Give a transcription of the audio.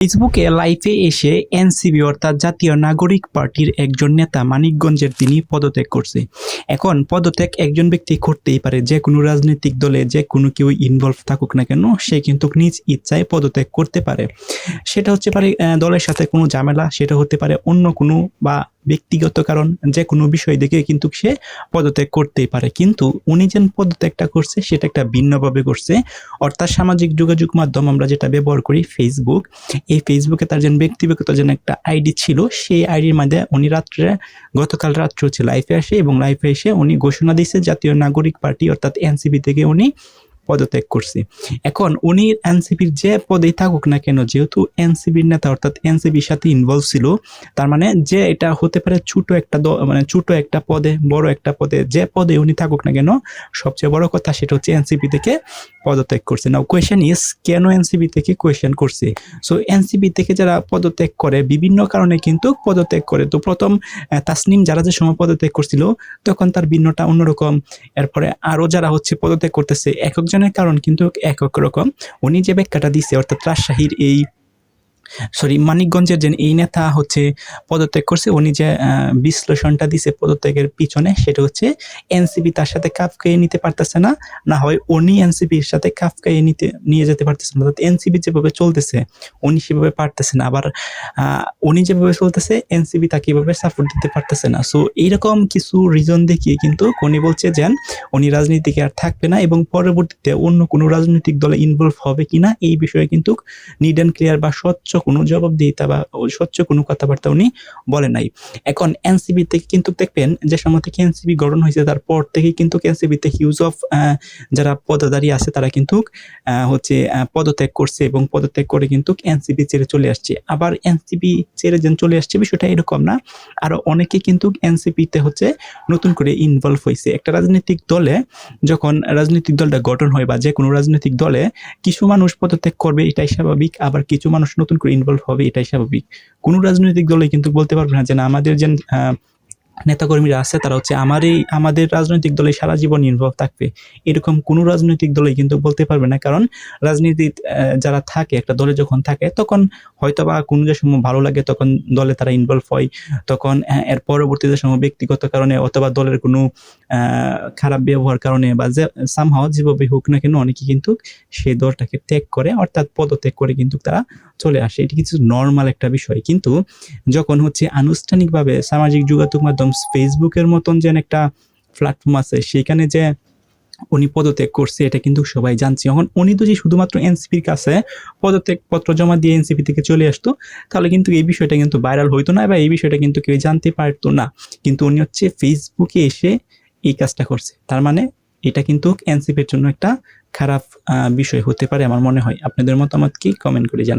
ফেসবুকে লাইভে এসে এনসিপি অর্থাৎ জাতীয় নাগরিক পার্টির একজন নেতা মানিকগঞ্জের তিনি পদত্যাগ করছে। এখন পদত্যাগ একজন ব্যক্তি করতেই পারে, যে কোনো রাজনৈতিক দলে যে কোনো কেউ ইনভলভ থাকুক না কেন সে কিন্তু নিজ ইচ্ছায় পদত্যাগ করতে পারে। সেটা হচ্ছে পারে দলের সাথে কোনো ঝামেলা, সেটা হতে পারে অন্য কোনো বা ব্যক্তিগত কারণ, যে কোনো বিষয় দেখে কিন্তু সে পদত্যাগ করতেই পারে। কিন্তু উনি যেন পদত্যাগটা করছে সেটা একটা ভিন্নভাবে করছে, অর্থাৎ সামাজিক যোগাযোগ মাধ্যম আমরা যেটা ব্যবহার করি ফেসবুক, এই ফেসবুকে তার যেন ব্যক্তিগত যেন একটা আইডি ছিল, সেই আইডির মধ্যে উনি গতকাল রাত্রে হচ্ছে লাইভে আসে এবং লাইভে এসে উনি ঘোষণা দিয়েছে জাতীয় নাগরিক পার্টি অর্থাৎ এনসিপি থেকে উনি পদত্যাগ করছে। এখন উনি এনসিপির যে পদেই থাকুক না কেন, যেহেতু এনসিপির নেতা অর্থাৎ এনসিপির সাথে ইনভলভ ছিল, তার মানে যে এটা হতে পারে ছোট একটা মানে ছোট একটা পদে বড় একটা পদে, যে পদে উনি থাকুক না কেন, সবচেয়ে বড় কথা সেটা হচ্ছে এনসিপি থেকে পদত্যাগ করছে। নাও কোয়েশ্চেন ইজ, কেন এনসিপি থেকে কোয়েশ্চেন করছে? সো এনসিপি থেকে যারা পদত্যাগ করে বিভিন্ন কারণে কিন্তু পদত্যাগ করে। তো প্রথম তাসনিম যারা যে সময় পদত্যাগ করছিল তখন তার ভিন্নটা অন্যরকম। এরপরে আরো যারা হচ্ছে পদত্যাগ করতেছে, এক একজনের কারণ কিন্তু এক এক রকম। উনি যে ব্যাখ্যাটা দিছে অর্থাৎ রাজশাহীর মানিকগঞ্জের যে এই নেতা হচ্ছে পদত্যাগ করছে, উনি যে বিশ্লেষণটা দিছে পদত্যাগের পিছনে, সেটা হচ্ছে এনসিপি তার সাথে খাপ খাইয়ে নিতে পারতেছে না, না হয় উনি এনসিপির সাথে খাপ খাইয়ে নিয়ে যেতে পারতেছে না। অর্থাৎ এনসিপি যেভাবে চলতেছে উনি সেভাবে পারতেছে না, আবার উনি যেভাবে চলতেছে এনসিপি তাকে এভাবে সাপোর্ট দিতে পারতেছে না। সো এইরকম কিছু রিজন দেখিয়ে কিন্তু উনি বলছে যে উনি রাজনীতিকে আর থাকবে না এবং পরবর্তীতে অন্য কোনো রাজনৈতিক দলে ইনভলভ হবে কিনা এই বিষয়ে কিন্তু নিড অ্যান্ড ক্লিয়ার বা স্বচ্ছ কোনো জবাবদিহিতা বা স্বচ্ছ কোনো কথাবার্তা উনি বলে নাই। এখন এনসিপি থেকে কিন্তু দেখবেন যে সময় থেকে এনসিপি গঠন হয়েছে তারপর থেকে কিন্তু এনসিপিতে হিউজ অফ যারা পদাধারী আছে তারা কিন্তু হচ্ছে পদত্যাগ করছে এবং পদত্যাগ করে কিন্তু এনসিপি ছেড়ে চলে আসছে। আবার এনসিপি ছেড়ে যেন চলে আসছে বিষয়টা এরকম না, আরো অনেকে কিন্তু এনসিপিতে হচ্ছে নতুন করে ইনভলভ হয়েছে। একটা রাজনৈতিক দলে যখন রাজনৈতিক দলটা গঠন হয় বা যে কোনো রাজনৈতিক দলে কিছু মানুষ পদত্যাগ করবে এটাই স্বাভাবিক, আবার কিছু মানুষ নতুন করে ইনভলভ হবে এটাই স্বাভাবিক। কোনো রাজনৈতিক দলে কিন্তু বলতে পারবে না যে না আমাদের যে নেতাকর্মীরা আছে তারা হচ্ছে আমাদের রাজনৈতিক দলে সারা জীবন ইনভলভ থাকবে, এরকম কোনো রাজনৈতিক দলে কিন্তু বলতে পারবে না। কারণ রাজনীতি যারা থাকে একটা দলে যখন থাকে তখন হয়তো বা কোনো যে সময় ভালো লাগে তখন দলে তারা ইনভলভ হয়, তখন এর পরবর্তীতে সময় ব্যক্তিগত কারণে অথবা দলের কোনো খারাপ ব্যবহার কারণে বা যে সামহাও যেভাবে হোক না কেন অনেকে কিন্তু সেই দলটাকে ত্যাগ করে, অর্থাৎ পদত্যাগ করে কিন্তু তারা চলে আসে। এটি কিছু নর্মাল একটা বিষয়। কিন্তু যখন হচ্ছে আনুষ্ঠানিকভাবে সামাজিক যোগাযোগ মাধ্যম ফেসবুকের মতন যেন একটা প্ল্যাটফর্ম আছে সেখানে যে উনি পদত্যাগ করছে এটা কিন্তু সবাই জানছে। এখন উনি তো যে শুধুমাত্র এনসিপির কাছে পদত্যাগ পত্র জমা দিয়ে এনসিপি থেকে চলে আসতো তাহলে কিন্তু এই বিষয়টা কিন্তু ভাইরাল হইতো না বা এই বিষয়টা কিন্তু কেউ জানতে পারতো না। কিন্তু উনি হচ্ছে ফেসবুকে এসে এই কাজটা করছে, তার মানে এটা কিন্তু এনসিপির জন্য একটা খারাপ বিষয় হতে পারে আমার মনে হয়। আপনাদের মতামত কি কমেন্ট করে জানান।